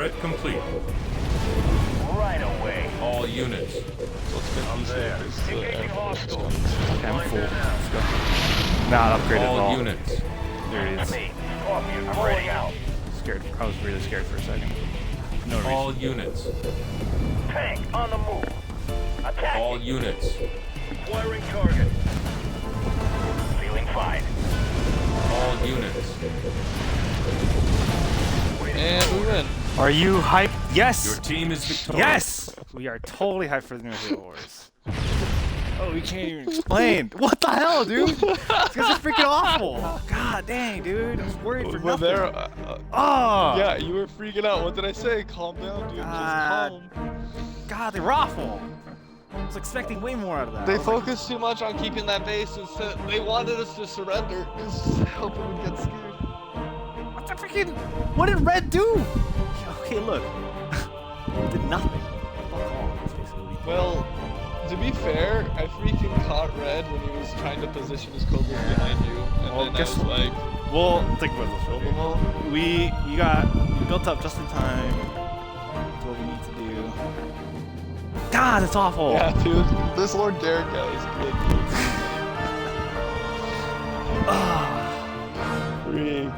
Threat complete. Right away. All units. I'm there. Engaging hostiles. Okay, I'm Right full. there now. Let's go. Not upgraded at All all. units. There it is. Me. Copy. I'm ready out. Scared. I was really scared for a second. No reason. All units. Tank on the move. Attack. All units. Acquiring target. Feeling fine. All units. And we win. Are you hyped? Yes! Your team is victorious. Yes! We are totally hyped for the new Halo Wars. Oh, we can't even explain. What the hell, dude? These guys are freaking awful. God dang, dude. I was worried for We're nothing. there. Oh! Yeah, you were freaking out. What did I say? Calm down, dude. Just calm. God, they were awful. I was expecting way more out of that. They I was like, focused too much on keeping that base instead. They wanted us to surrender because hoping we'd get scared. what the freaking... What did Red do? Okay, look. We did nothing. Fuck all. That's basically what he did. Well, to be fair, I freaking caught Red when he was trying to position his Cobras behind you, and Well, then I guess was what? like, Well, think about this. "Kill them all." We built up just in time. That's what we need to do. God, it's awful. Yeah, dude, this Lord Garrett guy is good. Freak.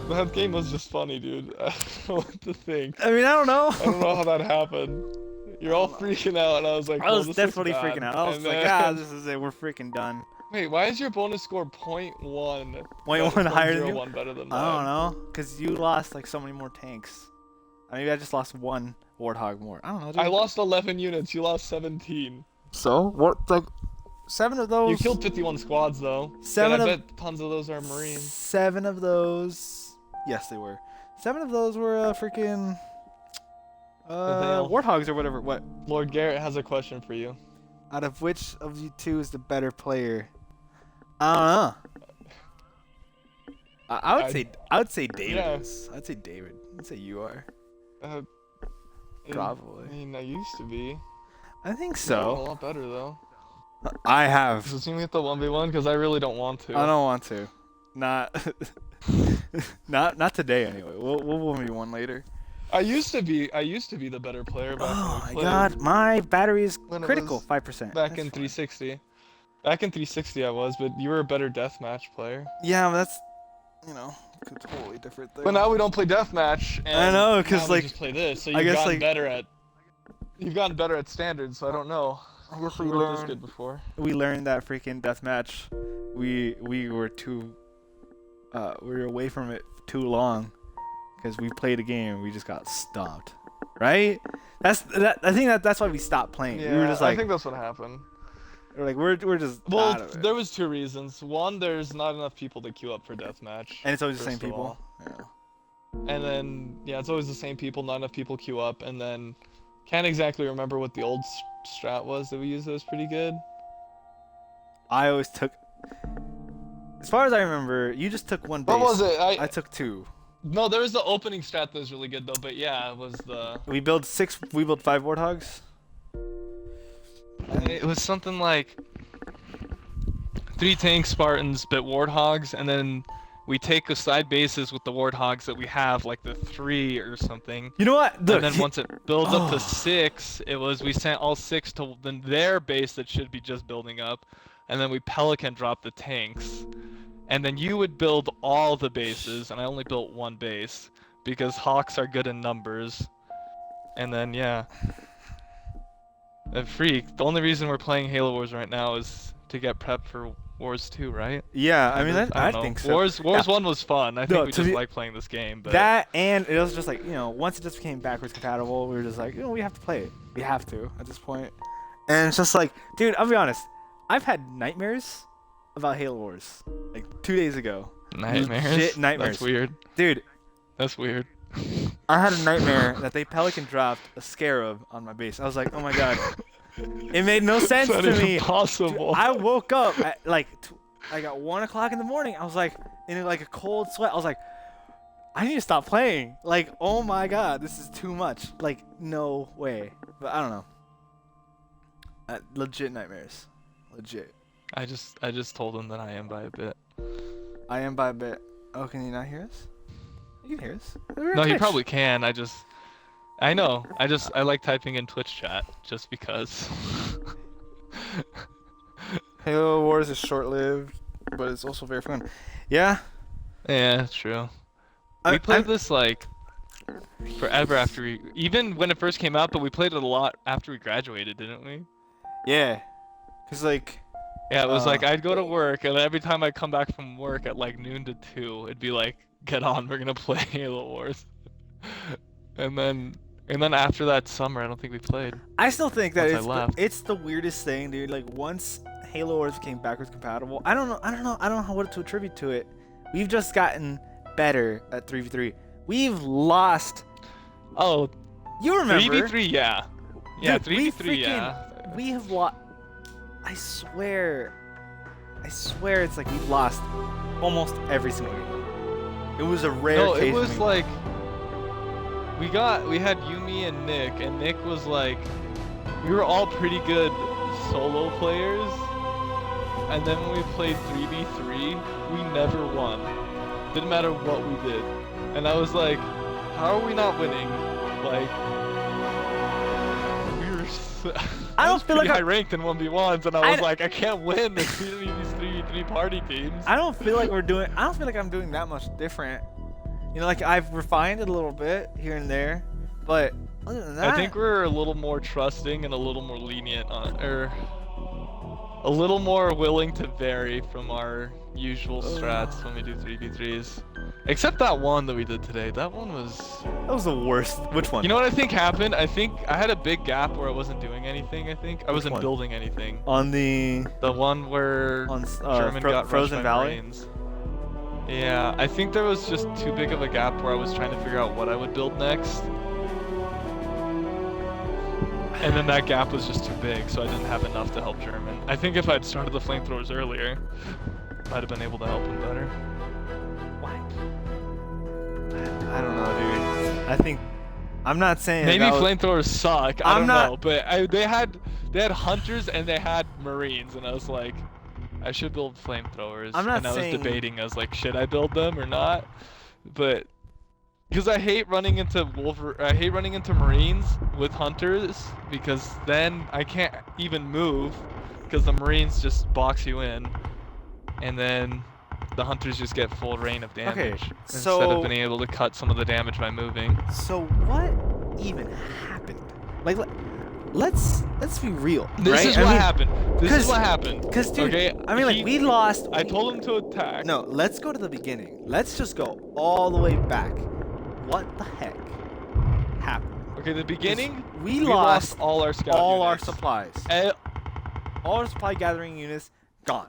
That game was just funny, dude. I don't know what to think. I mean, I don't know. I don't know how that happened. You're all freaking out, and I was like, I was this looks definitely bad. freaking out. I was And like, then- this is it. We're freaking done. Wait, why is your bonus score 0.1? 0.1 higher than you? 0.01 better than mine? I don't know, cause you lost like so many more tanks. Maybe I just lost one Warthog more. I don't know. Dude. I lost 11 units. You lost 17. So what? Like 7 of those. You killed 51 squads though. 7 and I of- bet tons of those are Marines. 7 of those. Yes, they were. 7 of those were freaking hell? Warthogs or whatever. What? Lord Garrett has a question for you. Out of which of you two is the better player? I don't know. I would say David Yeah. is. I'd say David. I'd say you are. Uh, Probably. I mean, I used to be. I think A so. lot better though. I have. So can we get the 1v1? Because I really don't want to. I don't want to. Not. not today anyway. We'll 1v1 later. I used to be the better player back Oh when my we played. god, my battery is When it critical. was 5%. Back That's in fine. 360. Back in 360 I was, but you were a better deathmatch player. Yeah, that's a totally different thing. But now we don't play deathmatch. And I know, 'cause, now we like, just play this. So I you've guess, gotten like- better at. You've gotten better at standards. So I don't know. I guess We weren't this good before. we learned that freaking deathmatch. We were too. We were away from it too long, because we played a game and we just got stomped. Right? I think that's why we stopped playing. Yeah, We were just I like, think that's what happened. we're just Well, out of it. there was 2 reasons. One, there's not enough people to queue up for deathmatch. And it's always the first same of people. all. And then, yeah, it's always the same people. Not enough people queue up. And then, can't exactly remember what the old strat was that we used that was pretty good. I always took. As far as I remember, you just took one base. What was it? I took 2. No, there was the opening strat that was really good though. But yeah, it was the. We build 5 Warthogs. It was something like 3 tank Spartans, but Warthogs, and then we take the side bases with the Warthogs that we have, like the 3 or something. You know what? Look, And then once it builds up Oh. to 6, it was we sent all 6 to their base that should be just building up, and then we Pelican dropped the tanks, and then you would build all the bases, and I only built 1 base because Hawks are good in numbers, and then yeah. And Freak, the only reason we're playing Halo Wars right now is to get prepped for Wars 2, right? yeah, I mean, don't I know. think so. Wars Yeah. 1 was fun. I think No, we to just be- like playing this game, but That and it was just like, once it just became backwards compatible, we were just like, we have to play it. We have to at this point. And it's just like, dude, I'll be honest. I've had nightmares about Halo Wars. Like 2 days ago. nightmares. Legit nightmares. That's weird. Dude, That's weird. I had a nightmare that they Pelican dropped a Scarab on my base. I was like, oh my god. It made no sense That to is me. impossible. I woke up at like at 1 o'clock in the morning. I was like in like a cold sweat. I was like, I need to stop playing. Like, oh my god, this is too much. Like, no way. But I don't know. Legit nightmares. Legit. I just told him that I am by a bit. I am by a bit. Oh, can you not hear us? You can hear us. We're on No, he Twitch. probably can. I know. I like typing in Twitch chat just because. Halo Wars is short-lived, but it's also very fun. Yeah. Yeah, it's true. I- We played I'm- this like forever after we, even when it first came out, but we played it a lot after we graduated, didn't we? Yeah. Cause like. Yeah, it was like Uh, I'd go to work, and every time I'd come back from work at like noon to 2, it'd be like, get on, we're gonna play Halo Wars. and then after that summer, I don't think we played. I still think that Once I left. it's the weirdest thing, dude. Like once Halo Wars became backwards compatible, I don't know what to attribute to it. We've just gotten better at 3v3. We've lost. Oh, You remember? 3v3, yeah. Yeah, Dude, we 3v3, yeah. We have lost. I swear it's like we've lost almost every single game. It was a rare No, case. it was when like we had Yumi and Nick was like, we were all pretty good solo players, and then when we played 3v3, we never won. Didn't matter what we did, and I was like, how are we not winning? Like, we were. I don't was feel pretty like high ranked in 1v1s, and I was like, I can't win these 3v3 party teams. I don't feel like I'm doing that much different. You know, like I've refined it a little bit here and there, but other than that, I think we're a little more trusting and a little more lenient on, or a little more willing to vary from our usual strats when we do 3v3s. Except that one that we did today. That one was... that was the worst. Which one? You know what I think happened? I think I had a big gap where I wasn't doing anything, I think. I wasn't one? building anything. On the The one where Frozen German got rushed by Valley. Marines. Yeah, I think there was just too big of a gap where I was trying to figure out what I would build next. And then that gap was just too big, so I didn't have enough to help German. I think if I'd started the flamethrowers earlier, I'd have been able to help him better. I don't know, dude. I think I'm not saying Maybe that was- flamethrowers suck. I I'm don't not- know, but they had hunters and they had Marines, and I was like, I should build flamethrowers. I'm not and I was saying- debating. I was like, should I build them or not? But because I hate running into Marines with hunters, because then I can't even move because the Marines just box you in, and then the hunters just get full rain of damage instead so- of being able to cut some of the damage by moving. So what even happened? Like, let's be real. This right? is I what mean, happened. This is 'cause- what happened. Cause dude, okay? I mean, like we lost. I told him to attack. No, let's go to the beginning. Let's just go all the way back. What the heck happened? Okay, the beginning. We lost lost all our scout all our units. supplies. Eh, All our supply gathering units gone.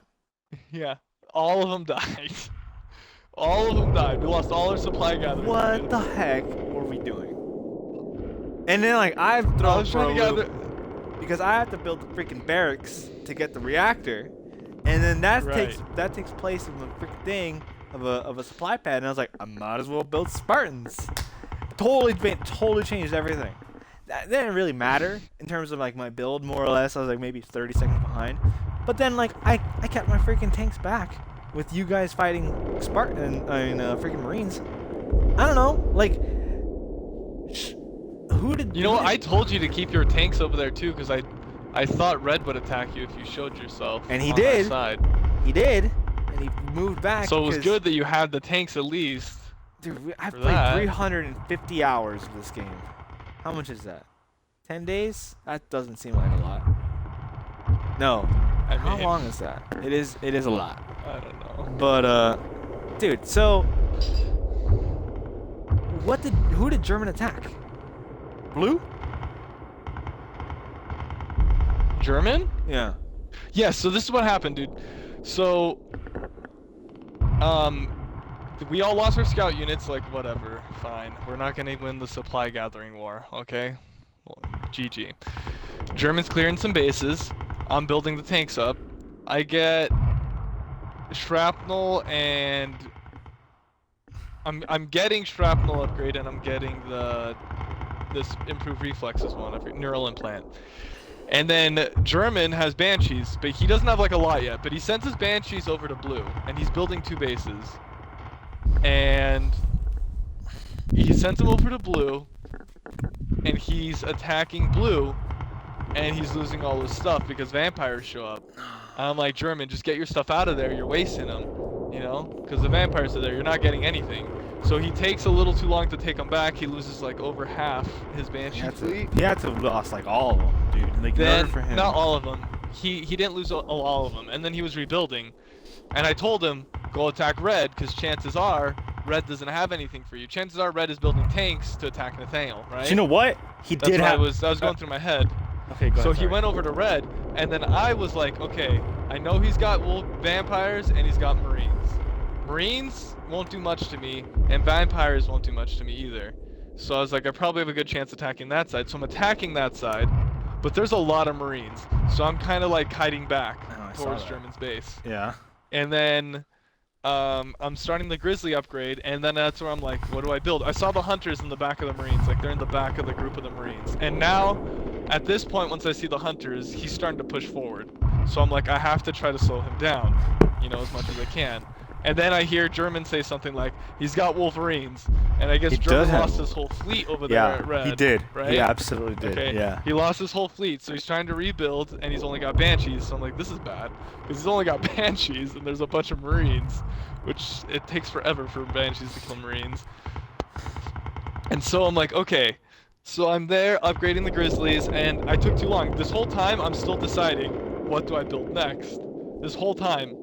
yeah, all of them died. All of them died. We lost all our supply gathering. What units. the heck were we doing? And then like I've I thrown was for a trying to gather. loop because I have to build the freaking barracks to get the reactor, and then that Right. takes place of a freaking thing of a supply pad, and I was like, I might as well build Spartans. Totally changed everything. That didn't really matter in terms of like my build, more or less. I was like maybe 30 seconds behind, but then like I kept my freaking tanks back with you guys fighting freaking Marines. I don't know, like who did You know what? I told you to keep your tanks over there too, because I thought Red would attack you if you showed yourself. And he on our did. Side. He did, and he moved back. So it was because- good that you had the tanks at least. Dude, I've for played that. 350 hours of this game. How much is that? 10 days? That doesn't seem like a lot. No. I How mean, long is that? It is a lot. I don't know. But dude, so who did German attack? Blue? German? Yeah. Yeah, so this is what happened, dude. So, we all lost our scout units, like, whatever, fine. We're not gonna win the supply gathering war, okay? Well, GG. Germans clearing some bases. I'm building the tanks up. I get shrapnel and... I'm getting shrapnel upgrade, and I'm getting this improved reflexes one, neural implant. And then German has Banshees, but he doesn't have like a lot yet, but he sends his Banshees over to Blue, and he's building 2 bases. And he sends him over to blue, and he's attacking blue, and he's losing all his stuff because vampires show up. And I'm like, German, just get your stuff out of there. You're wasting them, you know, because the vampires are there. You're not getting anything. So he takes a little too long to take them back. He loses like over half his Banshee fleet. He had to have lost like all of them, dude. Like, in Then, order for him. not all of them. He didn't lose all of them. And then he was rebuilding. And I told him, go attack red, because chances are red doesn't have anything for you. Chances are red is building tanks to attack Nathaniel, right? Do you know what? He That's did what have. I was going through my head. Okay, go So ahead. he went over to red, and then I was like, okay, I know he's got vampires and he's got marines. Marines won't do much to me, and vampires won't do much to me either. So I was like, I probably have a good chance attacking that side. So I'm attacking that side, but there's a lot of marines. So I'm kind of like hiding back I saw towards that. German's base. Yeah. And then I'm starting the Grizzly upgrade, and then that's where I'm like, what do I build? I saw the Hunters in the back of the Marines, like they're in the back of the group of the Marines. And now, at this point, once I see the Hunters, he's starting to push forward. So I'm like, I have to try to slow him down, you know, as much as I can. And then I hear German say something like, he's got Wolverines. And I guess He German does have- lost his whole fleet over there Yeah, at red. he did. Right? He absolutely did. Okay. Yeah. He lost his whole fleet, so he's trying to rebuild, and he's only got Banshees. So I'm like, this is bad, because he's only got Banshees, and there's a bunch of Marines, which it takes forever for Banshees to kill Marines. And so I'm like, okay. So I'm there upgrading the Grizzlies, and I took too long. This whole time, I'm still deciding, what do I build next? This whole time.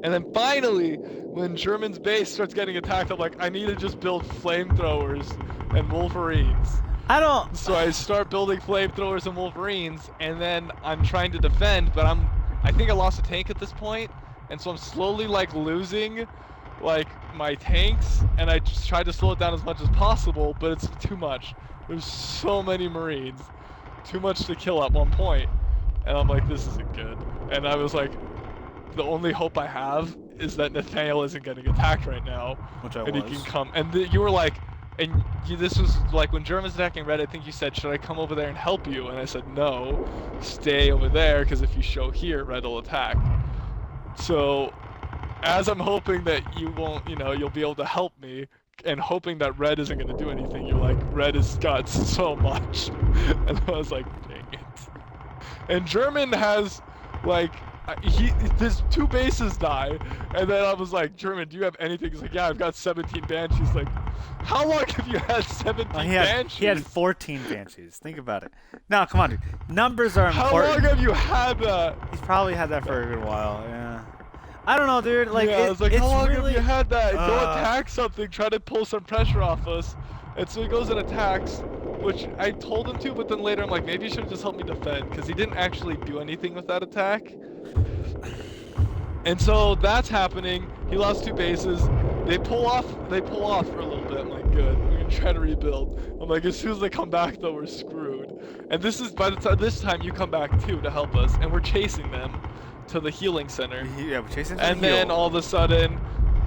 And then finally, when German's base starts getting attacked, I'm like, I need to just build flamethrowers and Wolverines. I don't. So I start building flamethrowers and Wolverines, and then I'm trying to defend, but I think I lost a tank at this point, and so I'm slowly like losing like my tanks, and I just try to slow it down as much as possible, but it's too much. There's so many Marines, too much to kill at one point, and I'm like, this isn't good. And I was like, the only hope I have is that Nathaniel isn't getting attacked right now, Which I and he was. can come. And you were like, and this was like when German's attacking red, I think you said, should I come over there and help you? And I said, no, stay over there, because if you show here, red will attack. So as I'm hoping that you won't, you know, you'll be able to help me, and hoping that red isn't going to do anything, you're like, red has got so much. And I was like, dang it. And German has like, there's 2 bases die, and then I was like, German, do you have anything? He's like, yeah, I've got 17 Banshees. Like, how long have you had 17 Banshees? He had 14 Banshees. Think about it. No, come on, dude. Numbers are How important. long have you had that? He's probably had that for a good while. Yeah. I don't know, dude. Like, yeah, I was like, it's how long really, have you had that? Go attack something, try to pull some pressure off us. And so he goes and attacks, which I told him to, but then later I'm like, maybe you should have just helped me defend, because he didn't actually do anything with that attack. And so that's happening. He lost 2 bases. They pull off for a little bit. I'm like, good. We're gonna try to rebuild. I'm like, as soon as they come back though, we're screwed. And this is by the time this time you come back too to help us, and we're chasing them to the healing center. Yeah, we're chasing the And heel. then all of a sudden,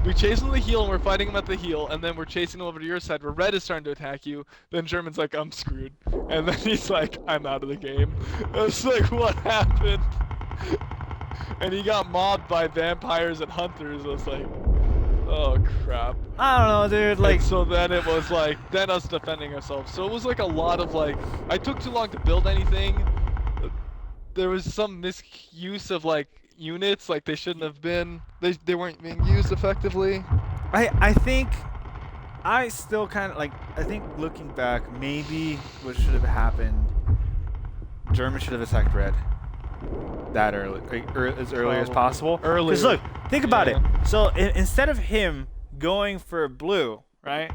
we chase him to the heel, and we're fighting him at the heel, and then we're chasing him over to your side where red is starting to attack you. Then German's like, I'm screwed. And then he's like, I'm out of the game. I was like, what happened? And he got mobbed by vampires and hunters. I was like, oh crap. I don't know, dude. Like, And so then it was like, then us defending ourselves. So it was like a lot of like, I took too long to build anything. There was some misuse of like units, like they shouldn't have been. They weren't being used effectively. I think I still kind of like. I think looking back, maybe what should have happened. German should have attacked red that early, like, as early as Probably. possible. Earlier. Because look, think about it. Yeah. So instead of him going for blue, right?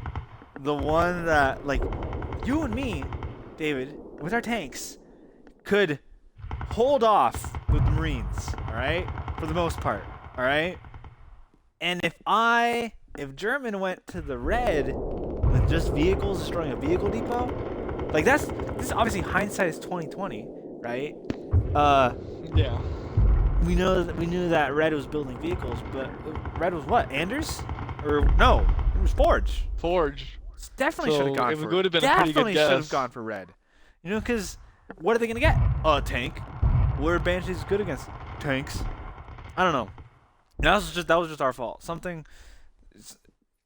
The one that like you and me, David, with our tanks, could hold off with the Marines, all right, for the most part, all right. And if German went to the red with just vehicles destroying a vehicle depot, like this is obviously hindsight is 2020, right? Yeah. We knew that red was building vehicles, but red was what? Anders? Or no, it was Forge. Forge. Definitely So should have gone it for. would have been a pretty good definitely should have guess. gone for red. You know, because what are they gonna get? A tank. What are Banshees good against? Tanks. I don't know. That was just our fault. Something